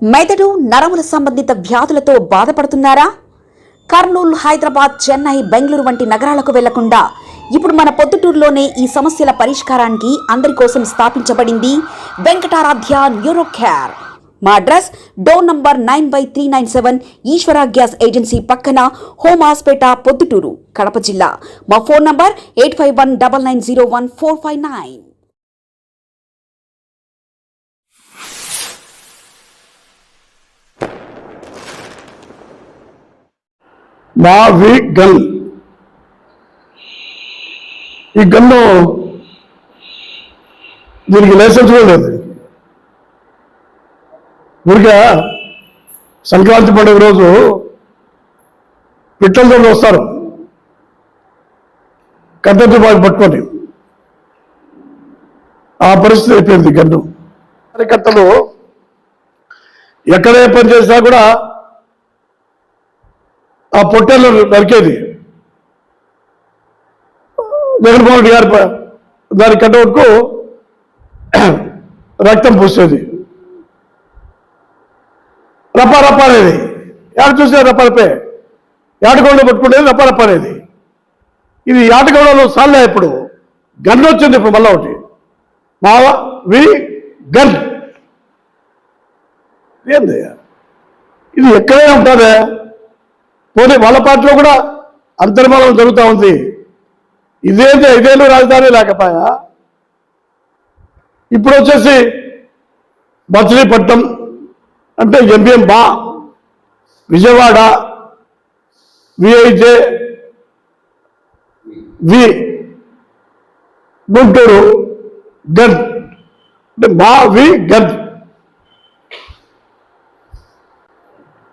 మెదడు నరముల సంబంధిత వ్యాధులతో బాధపడుతున్నారా? కర్నూలు, హైదరాబాద్, చెన్నై, బెంగళూరు వంటి నగరాలకు వెళ్లకుండా ఇప్పుడు మన పొద్దుటూరులోనే ఈ సమస్యల పరిష్కారానికి అందరి కోసం స్థాపించబడింది వెంకటారాధ్య న్యూరో కేర్. మా అడ్రస్ డోర్ నంబర్ 9/397 ఈశ్వర గ్యాస్ ఏజెన్సీ పక్కన, హోమ్ హాస్పేట, పొద్దుటూరు, కడప జిల్లా. మా ఫోన్ నంబర్ 8519901459. మావి గన్. ఈ గన్ను దీనికి లైసెన్స్ కూడా లేదు. ఊరిగా సంక్రాంతి పండుగ రోజు పిట్టలతో వస్తారు కట్టెతో బాగా పట్టుకొని. ఆ పరిస్థితి అయిపోయింది గన్ను. కట్టలు ఎక్కడే పని చేసినా కూడా ఆ పొట్టేళ్ళు నరికేది. జగన్మోహన్ రెడ్డి గారి దాని కట్టవుట్కు రక్తం పూసేది. రప్ప అనేది ఏడు చూసే రప్పరపే ఏటగౌడలో పట్టుకునేది రప్ప అనేది. ఇది ఏటగౌడలో సాల్లే. ఇప్పుడు గన్ వచ్చింది. ఇప్పుడు మళ్ళీ ఒకటి మావి గన్. ఏంది ఇది? ఎక్కడే ఉంటుందే. పోనీ వాళ్ళ పార్టీలో కూడా అంతర్మలం జరుగుతూ ఉంది. ఇదేళ్ళు రాజధాని లేకపోయా. ఇప్పుడు వచ్చేసి మచిలీపట్నం అంటే ఎంపీఎం బా, విజయవాడ విఐజే వి, గుంటూరు గన్ అంటే మావి గన్.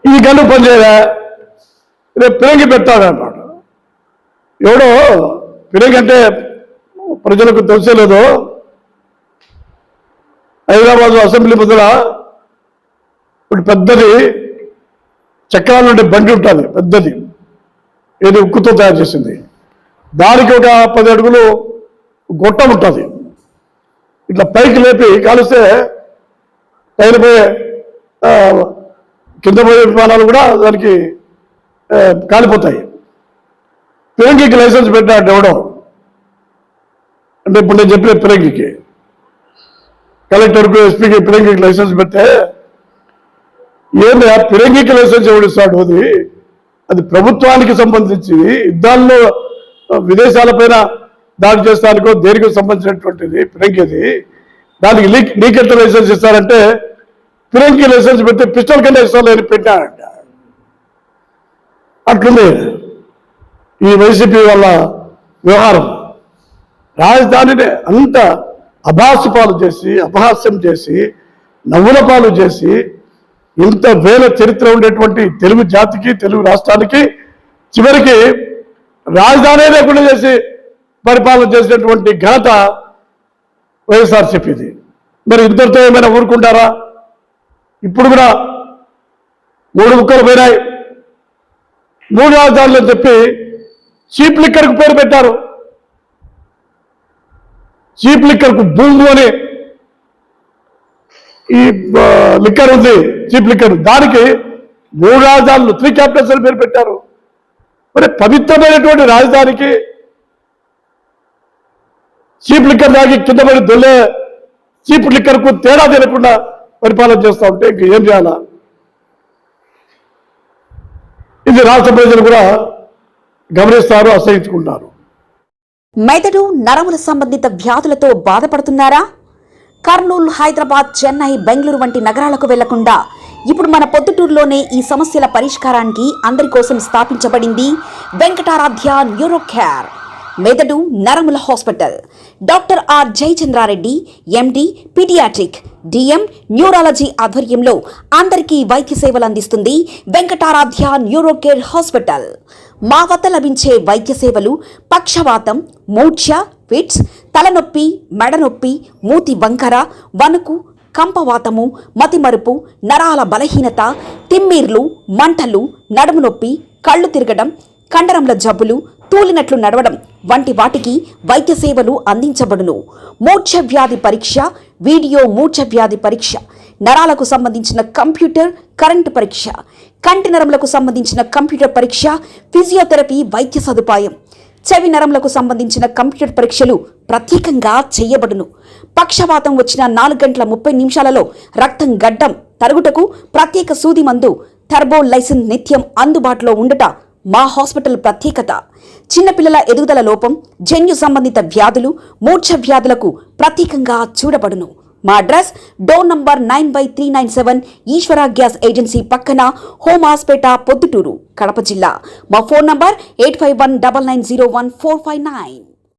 ఈ గన్ను పనిచేయలే. రేపు పిరంగి పెట్టాలన్నమాట. ఎవడో పిరంగి అంటే ప్రజలకు తెలిసేలేదు. హైదరాబాద్ అసెంబ్లీ ముందర ఇప్పుడు పెద్దది చక్రాలు ఉండే బండి ఉంటుంది. పెద్దది, ఏది ఉక్కుతో తయారు చేసింది. దానికి ఒక 10 అడుగులు గొట్టం ఉంటుంది. ఇట్లా పైకి లేపి కాలుస్తే పైన పోయే కింద పోయే విమానాలు కూడా దానికి కాలిపోతాయి. పిరంగికి లైసెన్స్ పెట్టాడు ఎవడో. అంటే ఇప్పుడు నేను చెప్పిన పిరంగికి, కలెక్టర్కు, ఎస్పీకి పిరంగికి లైసెన్స్ పెడితే ఏంటి ఆ పిరంగికి లైసెన్స్ ఎవడిస్తాడు? అది ప్రభుత్వానికి సంబంధించి యుద్ధాల్లో విదేశాలపైన దాడి చేస్తానికో దేనికి సంబంధించినటువంటిది పిరంగిది. దానికి నీకెంత లైసెన్స్ ఇస్తారంటే పిరంగి లైసెన్స్ పెడితే పిస్టల్ కింద ఇస్తాను అని పెట్టాడంట. అట్లుంది ఈ వైసీపీ వాళ్ళ వ్యవహారం. రాజధానిని అంత అభాసు పాలు చేసి, అపహాస్యం చేసి, నవ్వుల పాలు చేసి, ఇంత వేల చరిత్ర ఉండేటువంటి తెలుగు జాతికి, తెలుగు రాష్ట్రానికి చివరికి రాజధాని లేకుండా చేసి పరిపాలన చేసినటువంటి ఘనత వైఎస్ఆర్సీపీది. మరి ఇద్దరితో ఏమైనా ఊరుకుంటారా? ఇప్పుడు కూడా 3 ముక్కలు పోయినాయి. 3 రాజధానులు అని చెప్పి చీప్ లిక్కర్కు పేరు పెట్టారు. చీప్ లిక్కర్కు భూము అని ఈ లిక్కర్ ఉంది, చీప్ లిక్కర్. దానికి 3 రాజధానులు, 3 క్యాపిటల్స్ అని పేరు పెట్టారు. మరి పవిత్రమైనటువంటి రాజధానికి చీప్ లిక్కర్ దాగి కింద పడి దొల్లే చీప్ లిక్కర్కు తేడా తెలియకుండా పరిపాలన చేస్తూ ఉంటే ఇంక ఏం చేయాలా? ఇది రాష్ట్ర ప్రజలు కూడా గమనిస్తారు, అసహించుకుంటారు. మెదడు నరముల సంబంధిత వ్యాధులతో బాధపడుతున్నారా? కర్నూలు, హైదరాబాద్, చెన్నై, బెంగళూరు వంటి నగరాలకు వెళ్లకుండా ఇప్పుడు మన పొద్దుటూరులోనే ఈ సమస్యల పరిష్కారానికి అందరి కోసం స్థాపించబడింది వెంకటారాధ్య న్యూరో కేర్. మెదడు నరముల hospital. Doctor R Jayachandra Reddy, MD, pediatric, DM, neurology ఆధ్వర్యంలో అందరికీ వైద్య సేవలు అందిస్తుంది వెంకటారాధ్య న్యూరో కేర్ హాస్పిటల్. మా వద్ద లభించే వైద్య సేవలు పక్షవాతం, మూర్ఛ, ఫిట్స్, తలనొప్పి, మెడనొప్పి, మూతి వంకర, వణుకు, కంపవాతము, మతిమరుపు, నరాల బలహీనత, తిమ్మిర్లు, మంటలు, నడుము నొప్పి, కళ్ళు తిరగడం, కండరంల జబ్బులు, తూలినట్లు నడవడం వంటి వాటికి వైద్య సేవలు అందించబడును. మూర్ఛ వ్యాధి పరీక్ష, వీడియో మూర్ఛ వ్యాధి పరీక్ష, నరాలకు సంబంధించిన కంప్యూటర్ కరెంటు పరీక్ష, కంటి నరములకు సంబంధించిన కంప్యూటర్ పరీక్ష, ఫిజియోథెరపీ వైద్య సదుపాయం, చెవి నరములకు సంబంధించిన కంప్యూటర్ పరీక్షలు ప్రత్యేకంగా చేయబడును. పక్షవాతం వచ్చిన 4 గంటల 30 నిమిషాలలో రక్తం గడ్డం తరుగుటకు ప్రత్యేక సూది మందు థర్బోలైసిన్ నిత్యం అందుబాటులో ఉండుట మా హాస్పిటల్ ప్రత్యేకత. చిన్నపిల్లల ఎదుగుదల లోపం, జన్యు సంబంధిత వ్యాధులు, మూర్ఛ వ్యాధులకు ప్రత్యేకంగా చూడబడును. మా అడ్రస్ డోర్ నంబర్ 9/397 ఈశ్వర గ్యాస్ ఏజెన్సీ పక్కన, హోమాస్పేట, పొద్దుటూరు, కడప జిల్లా. మా ఫోన్ నంబర్ 8519901459.